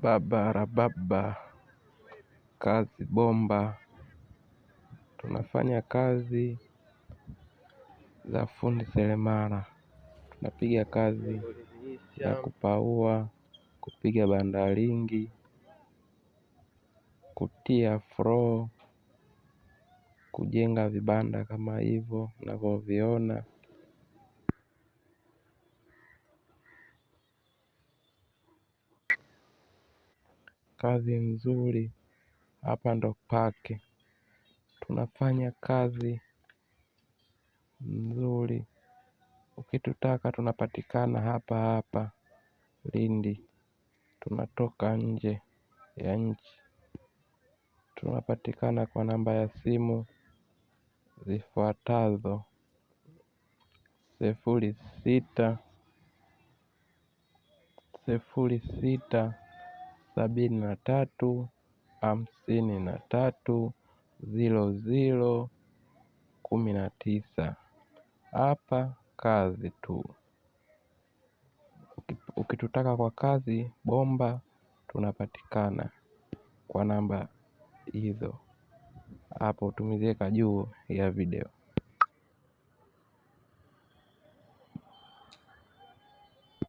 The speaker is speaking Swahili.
Baba kazi bomba. Tunafanya kazi za fundi seremala. Tunapiga kazi ya kupaua, kupiga bandaringi, kutia floor, kujenga vibanda kama hivyo unavyoviona. Kazi nzuri, hapa ndo pake. Tunafanya kazi nzuri. Ukitutaka tunapatikana hapa Lindi. Tunatoka nje ya nchi. Tunapatikana kwa namba ya simu zifuatazo: 0673530019. Hapa kazi tu. Ukitutaka kwa kazi bomba, tunapatikana kwa namba hizo hapo tumeziweka juu ya video.